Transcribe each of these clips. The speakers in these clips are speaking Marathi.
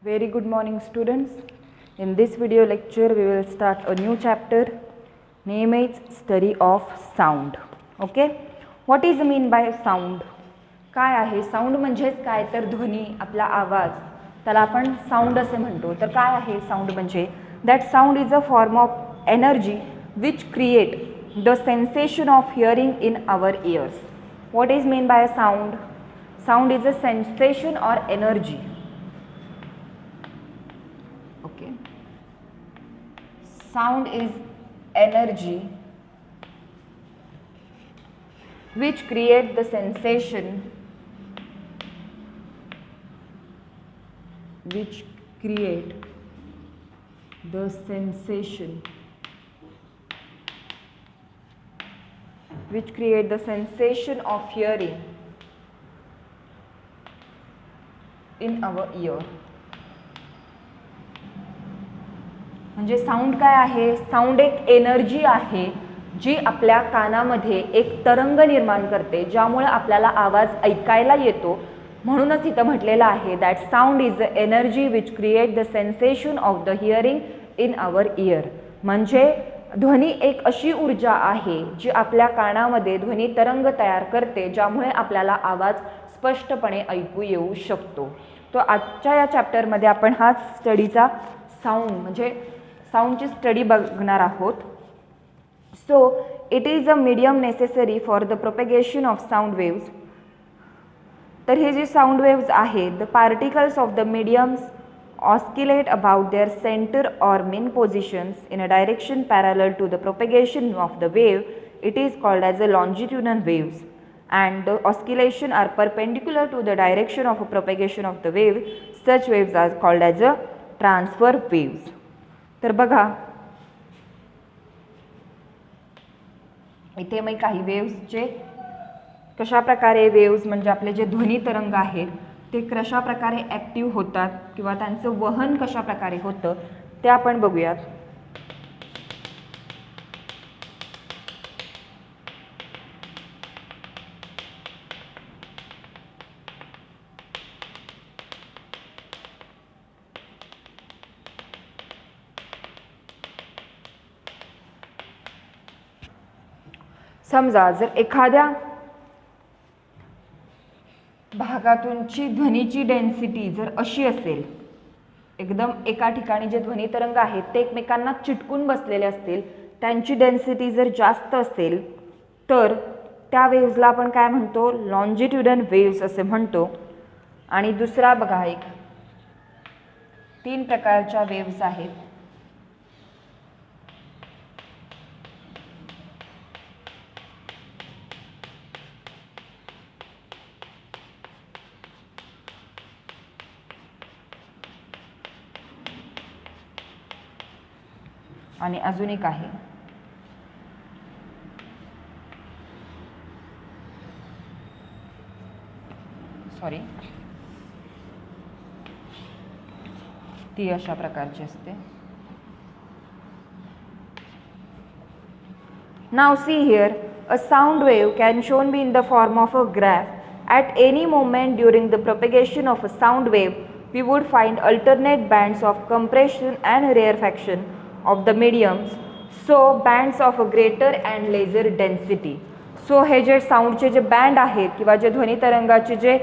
Very good morning students. In this video lecture we will start a new chapter, name is study of sound. Okay, what is mean by sound? काय आहे साऊंड? म्हणजेच काय तर ध्वनी, आपला आवाज, त्याला आपण साऊंड असे म्हणतो. तर काय आहे साऊंड म्हणजे? That sound is a form of energy which create the sensation of hearing in our ears. What is mean by sound? Sound is a sensation or energy. Okay, sound is energy which create the sensation, which create the sensation, which create the sensation of hearing in our ear. म्हणजे साऊंड काय आहे? साऊंड एक एनर्जी आहे जी आपल्या कानामध्ये एक तरंग निर्माण करते, ज्यामुळे आपल्याला आवाज ऐकायला येतो. म्हणूनच इथं म्हटलेलं आहे that sound is a energy which create the sensation of the hearing in our ear. म्हणजे ध्वनी एक अशी ऊर्जा आहे जी आपल्या कानामध्ये ध्वनी तरंग तयार करते, ज्यामुळे आपल्याला आवाज स्पष्टपणे ऐकू येऊ शकतो. तो आजच्या या चॅप्टरमध्ये आपण हा स्टडीचा साऊंड म्हणजे साऊंडची स्टडी बघणार आहोत. So it is a medium necessary for the propagation of sound waves. तर हे जे साऊंड वेव्स आहेत, the particles of the mediums oscillate about their centre or mean positions in a direction parallel to the propagation of the wave. It is called as a longitudinal waves and the oscillation are perpendicular to the direction of a propagation of the wave. Such waves are called as a transfer waves. तर बघा इथे मी काही वेव्सचे कशा प्रकारे वेव्स म्हणजे आपले जे ध्वनी तरंग आहेत ते कशा प्रकारे ॲक्टिव्ह होतात किंवा त्यांचं वहन कशा प्रकारे होतं ते आपण बघूयात. समजा जर एखाद्या भागातूनची ध्वनीची डेन्सिटी जर अशी असेल, एकदम एका ठिकाणी जे ध्वनी तरंग आहेत ते एकमेकांना चिटकून बसलेले असतील, त्यांची डेन्सिटी जर जास्त असेल तर त्या वेव्सला आपण काय म्हणतो? लॉन्जिट्युडनल वेव्स असे म्हणतो. आणि दुसरा बघा, एक 3 प्रकारच्या वेव्स आहेत. आणि अजून एक आहे सॉरी ती अशा प्रकारची असते. Now see here, a sound wave can shown be in the form of a graph. At any moment during the propagation of a sound wave we would find alternate bands of compression and rarefaction of the mediums, so bands of a greater and lesser density. So हे जे साऊंडचे जे बँड आहेत किंवा जे ध्वनी तरंगाचे जे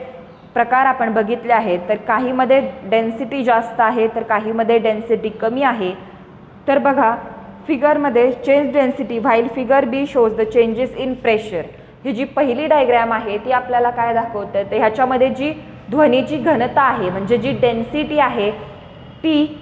प्रकार आपण बघितले आहेत, तर काहीमध्ये डेन्सिटी जास्त आहे तर काहीमध्ये डेन्सिटी कमी आहे. तर बघा फिगरमध्ये change density while figure B shows the changes in pressure. ही जी पहिली डायग्रॅम आहे ती आपल्याला काय दाखवते? तर ह्याच्यामध्ये जी ध्वनीची घनता आहे म्हणजे जी डेन्सिटी आहे ती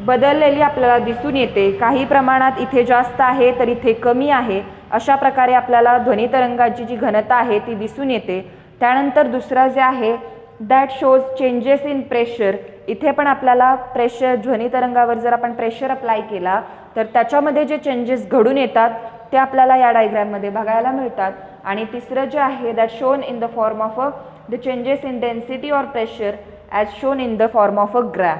बदललेली आपल्याला दिसून येते. काही प्रमाणात इथे जास्त आहे तर इथे कमी आहे. अशा प्रकारे आपल्याला ध्वनी तरंगाची जी घनता आहे ती दिसून येते. त्यानंतर दुसरा जे आहे that shows changes in pressure. इथे पण आपल्याला प्रेशर, ध्वनी तरंगावर जर आपण प्रेशर अप्लाय केला तर त्याच्यामध्ये जे चेंजेस घडून येतात ते आपल्याला या डायग्रॅममध्ये बघायला मिळतात. आणि तिसरं जे आहे that shown in the form of a the changes in density or pressure as shown in the form of a graph.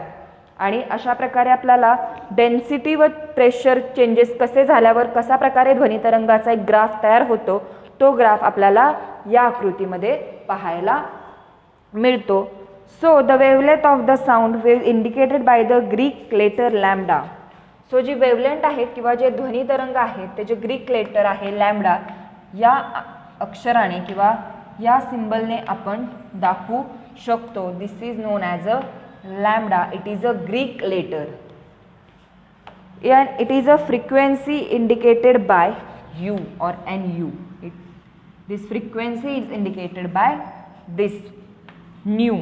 आणि अशा प्रकारे आपल्याला डेन्सिटी व प्रेशर चेंजेस कसे झाल्यावर कसा प्रकारे ध्वनी तरंगाचा एक ग्राफ तयार होतो तो ग्राफ आपल्याला या आकृतीमध्ये पाहायला मिळतो. So the wavelength of the sound wave indicated by the Greek letter lambda. So जी वेवलेंथ आहे किंवा जे ध्वनी तरंग आहेत ते जे ग्रीक लेटर आहे लॅम्डा या अक्षराने किंवा या सिम्बलने आपण दाखवू शकतो. This is known as a lambda. It is a Greek letter and it is a frequency indicated by u or nu. This frequency is indicated by this nu.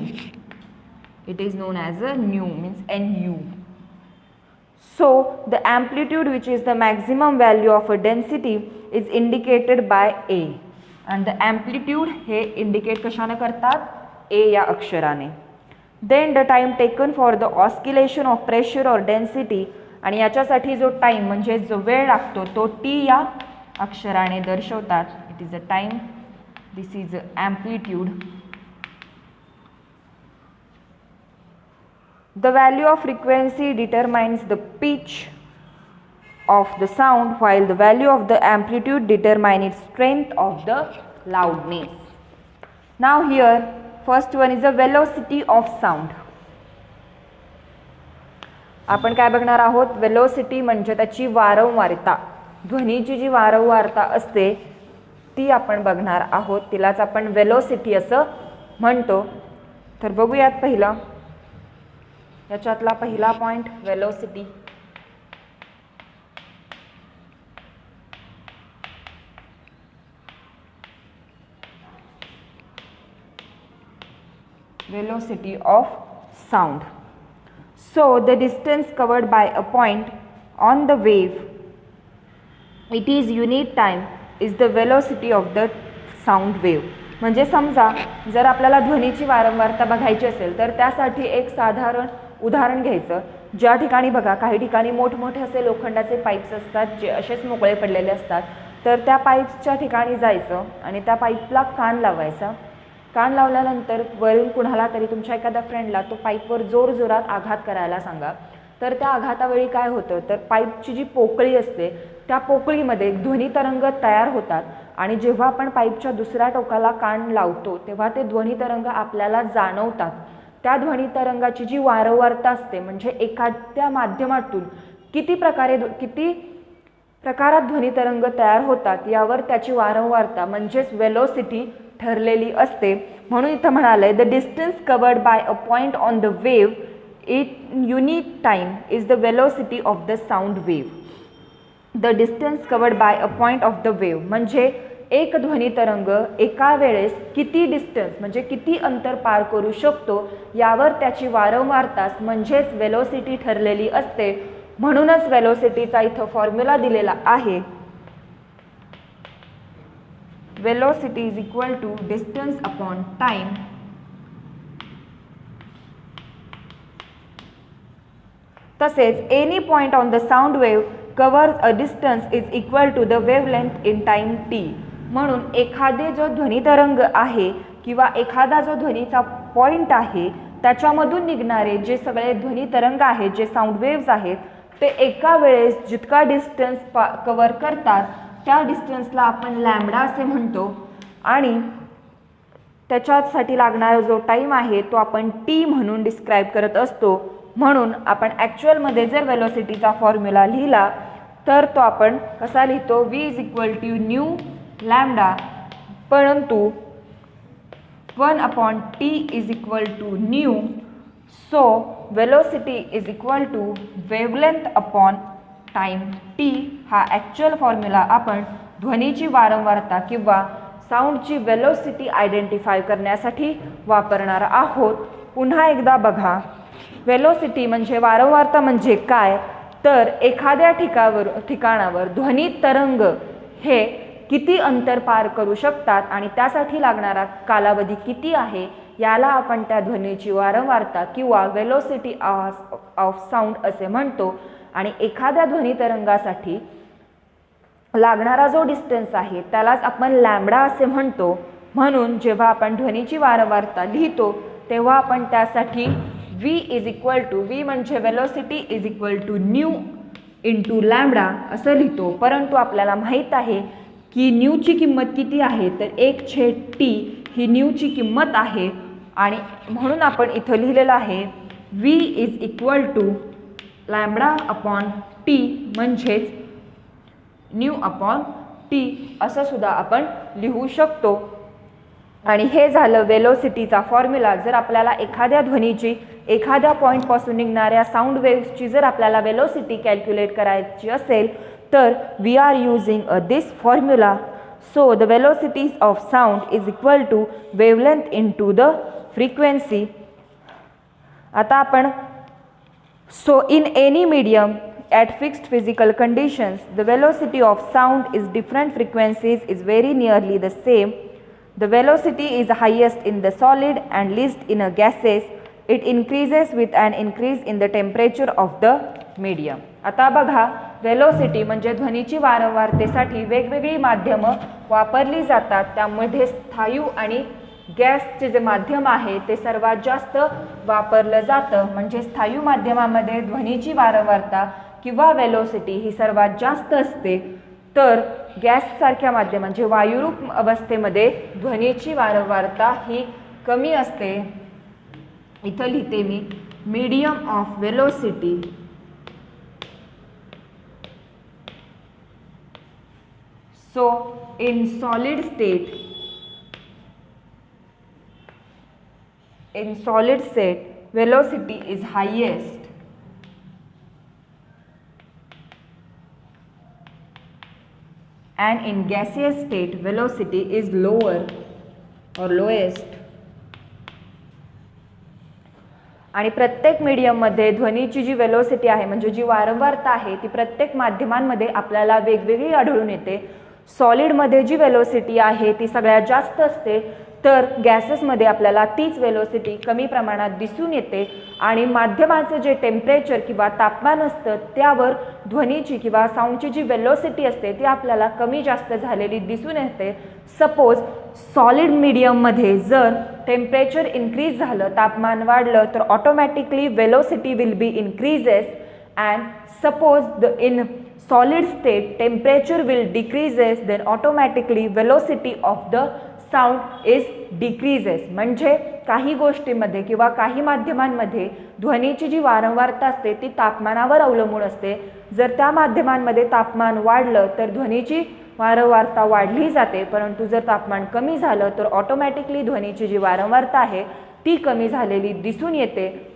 It is known as a nu, means nu. So the amplitude, which is the maximum value of a density, is indicated by a, and the amplitude हे indicate कशाने करतात? a या अक्षराने. Then the time taken for the oscillation of pressure or density, आणि याच्यासाठी जो टाइम म्हणजे जो वेळ लागतो तो टी या अक्षराने दर्शवतात. It is a time. This is amplitude. The value of frequency determines the pitch of the sound while the value of the amplitude determine it strength of the loudness. Now here first one is a velocity of sound. आपण काय बघणार आहोत? वेलोसिटी म्हणजे त्याची वारंवारता. ध्वनीची जी वारंवारता असते ती आपण बघणार आहोत. तिलाच आपण वेलोसिटी असं म्हणतो. तर बघूयात पहिला याच्यातला पहिला point velocity. Velocity of sound. So the distance covered by a point on the wave, it is unit time, is the velocity of the sound wave. म्हणजे समजा जर आपल्याला ध्वनीची वारंवारता बघायची असेल तर त्यासाठी एक साधारण उदाहरण घ्यायचं. ज्या ठिकाणी बघा काही ठिकाणी मोठमोठे असे लोखंडाचे पाईप्स असतात जे असेच मोकळे पडलेले असतात. तर त्या पाईप्सच्या ठिकाणी जायचं आणि त्या पाईपला कान लावायचा. कान लावल्यानंतर वरून कुणाला तरी तुमच्या एखाद्या फ्रेंडला तो पाईपवर जोरजोरात आघात करायला सांगा. तर त्या आघातावेळी काय होतं तर पाईपची जी पोकळी असते त्या पोकळीमध्ये ध्वनी तरंग तयार होतात आणि जेव्हा आपण पाईपच्या दुसऱ्या टोकाला कान लावतो तेव्हा ते ध्वनी तरंग आपल्याला जाणवतात. त्या ध्वनी तरंगाची जी वारंवारता असते म्हणजे एखाद्या माध्यमातून किती प्रकारात ध्वनी तरंग तयार होतात यावर त्याची वारंवारता म्हणजेच वेलोसिटी ठरलेली असते. म्हणून इथं म्हणाले the distance covered by a point on the wave it unit time is the velocity of the sound wave. The distance covered by a point of the wave म्हणजे एक ध्वनी तरंग एका वेळेस किती डिस्टन्स म्हणजे किती अंतर पार करू शकतो यावर त्याची वारंवारता म्हणजेच वेलोसिटी ठरलेली असते. म्हणूनच वेलोसिटीचा इथं फॉर्म्युला दिलेला आहे. Velocity is equal to distance upon time तसेच any point on the sound wave covers a distance is equal to the wavelength in time t. म्हणून एखादे जो ध्वनी तरंग आहे किंवा एखादा जो ध्वनीचा पॉइंट आहे त्याच्यामधून निघणारे जे सगळे ध्वनी तरंग आहेत जे साऊंड वेव्स आहेत ते एका वेळेस जितका डिस्टन्स कव्हर करतात त्या डिस्टन्सला आपण लॅम्बडा असे म्हणतो आणि त्याच्यासाठी लागणारा जो टाईम आहे तो आपण टी म्हणून डिस्क्राईब करत असतो. म्हणून आपण ॲक्च्युअलमध्ये जर वेलोसिटीचा फॉर्म्युला लिहिला तर तो आपण कसा लिहितो? v is equal to nu lambda परंतु 1/t is equal to nu. So velocity is equal to wavelength upon time T. हा ॲक्च्युअल फॉर्म्युला आपण ध्वनीची वारंवारता किंवा साऊंडची वेलोसिटी आयडेंटिफाय करण्यासाठी वापरणार आहोत. पुन्हा एकदा बघा वेलोसिटी म्हणजे वारंवारता म्हणजे काय तर एखाद्या ठिकाणावर ध्वनी तरंग हे किती अंतर पार करू शकतात आणि त्यासाठी लागणारा कालावधी किती आहे याला आपण त्या ध्वनीची वारंवारता किंवा वेलोसिटी ऑफ साऊंड असे म्हणतो. आणि एखाद्या ध्वनी तरंगासाठी लागणारा जो डिस्टन्स आहे त्यालाच आपण लॅम्बडा असे म्हणतो. म्हणून जेव्हा आपण ध्वनीची वारंवारता लिहितो तेव्हा आपण त्यासाठी v is equal to v म्हणजे velocity is equal to nu into lambda असं लिहितो. परंतु आपल्याला माहीत आहे की न्यूची किंमत किती आहे तर 1/t ही न्यूची किंमत आहे. आणि म्हणून आपण इथं लिहिलेलं आहे v is equal to lambda upon T म्हणजेच न्यू अपॉन टी असं सुद्धा आपण लिहू शकतो. आणि हे झालं वेलोसिटीचा फॉर्म्युला. जर आपल्याला एखाद्या ध्वनीची एखाद्या पॉईंटपासून निघणाऱ्या साऊंड वेव्सची जर आपल्याला वेलोसिटी कॅल्क्युलेट करायची असेल तर we are using this formula. So the velocities of sound is equal to wavelength into the frequency. आता आपण so in any medium at fixed physical conditions the velocity of sound is different frequencies is very nearly the same. The velocity is highest in the solid and least in a gases. It increases with an increase in the temperature of the medium. आता बघा वेलोसिटी म्हणजे ध्वनीची वारंवारतेसाठी वेगवेगळी माध्यमं वापरली जातात. त्यामध्ये स्थायू आणि गॅसचे जे माध्यम आहे ते सर्वात जास्त वापरलं जातं. म्हणजे स्थायू माध्यमामध्ये ध्वनीची वारंवारता किंवा वेलोसिटी ही सर्वात जास्त असते, तर गॅससारख्या माध्यम म्हणजे वायुरूप अवस्थेमध्ये ध्वनीची वारंवारता ही कमी असते. इथं लिहिते मी medium of velocity so in solid state velocity is highest and in gaseous state velocity is lower or lowest. आणि प्रत्येक मीडियममध्ये ध्वनीची जी वेलोसिटी आहे म्हणजे जी वारंवारता आहे ती प्रत्येक माध्यमांमध्ये आपल्याला वेगवेगळी आढळून येते. सॉलिडमध्ये जी वेलोसिटी आहे ती सगळ्यात जास्त असते, तर गॅसेसमध्ये आपल्याला तीच वेलोसिटी कमी प्रमाणात दिसून येते. आणि माध्यमाचं जे टेम्परेचर किंवा तापमान असतं त्यावर ध्वनीची किंवा साऊंडची जी वेलोसिटी असते ती आपल्याला कमी जास्त झालेली दिसून येते. सपोज सॉलिड मीडियममध्ये जर टेम्परेचर इन्क्रीज झालं, तापमान वाढलं, तर automatically velocity will be increases. And suppose in solid state temperature will decreases, then automatically velocity of the sound is decreases. म्हणजे काही गोष्टींमध्ये किंवा काही माध्यमांमध्ये ध्वनीची जी वारंवारता असते ती तापमानावर अवलंबून असते. जर त्या माध्यमांमध्ये तापमान वाढलं तर ध्वनीची वारंवारता वाढली जाते, परंतु जर तापमान कमी झालं तर ऑटोमॅटिकली ध्वनीची जी वारंवारता आहे ती कमी झालेली दिसून येते.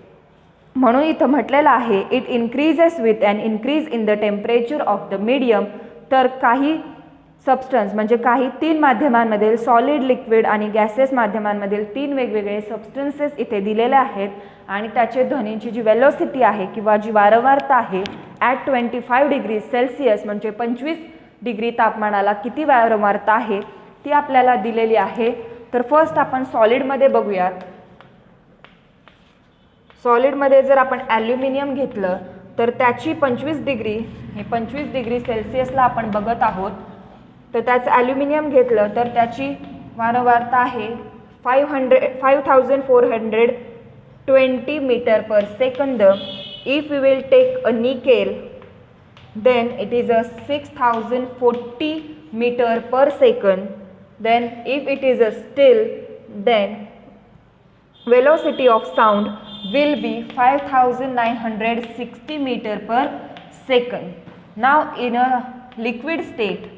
म्हणून इथं म्हटलेलं आहे it increases with an increase in the temperature of the medium. तर काही सबस्टन्स म्हणजे काही तीन माध्यमांमधील सॉलिड, लिक्विड आणि गॅसेस माध्यमांमधील तीन वेगवेगळे सबस्टन्सेस इथे दिलेले आहेत आणि त्याचे ध्वनीची जी वेलोसिटी आहे किंवा जी वारंवारता आहे ॲट 25 डिग्री सेल्सिअस म्हणजे 25 डिग्री तापमानाला किती वारंवारता आहे ती आपल्याला दिलेली आहे. तर फर्स्ट आपण सॉलिडमध्ये बघूयात. सॉलिडमध्ये जर आपण ॲल्युमिनियम घेतलं तर त्याची 25 डिग्री सेल्सिअसला आपण बघत आहोत. तर त्याचं ॲल्युमिनियम घेतलं तर त्याची वारंवारता आहे 5420 metre per second. If we will take a nickel then it is a 6040 meter per second. Then if it is a still, then velocity of sound will be 5960 meter per second. Now in a liquid state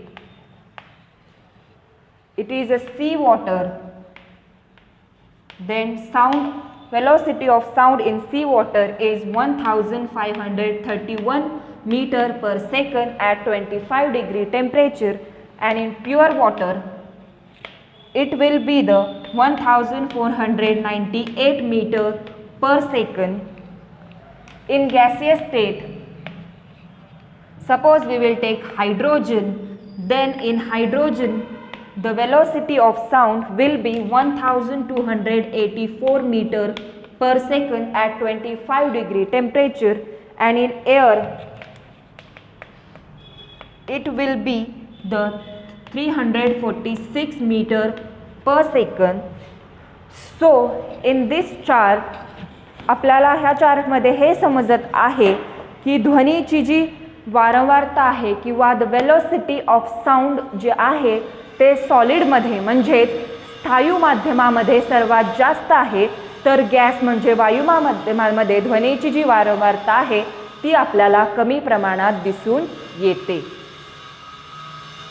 it is a sea water, then sound velocity of sound in sea water is 1531 meter per second at 25 degree temperature, and in pure water it will be the 1498 meter per second. In gaseous state, suppose we will take hydrogen, then in hydrogen the velocity of sound will be 1284 meter per second at 25 degree temperature, and in air it will be the 346 meter per second. So in this chart आपल्याला ह्या चार्टमध्ये हे समजत आहे की ध्वनीची जी वारंवारता आहे किंवा द वेलोसिटी ऑफ साऊंड जे आहे ते सॉलिडमध्ये म्हणजेच स्थायू माध्यमामध्ये सर्वात जास्त आहे, तर गॅस म्हणजे वायुमाध्यमामध्ये ध्वनीची जी वारंवारता आहे ती आपल्याला कमी प्रमाणात दिसून येते.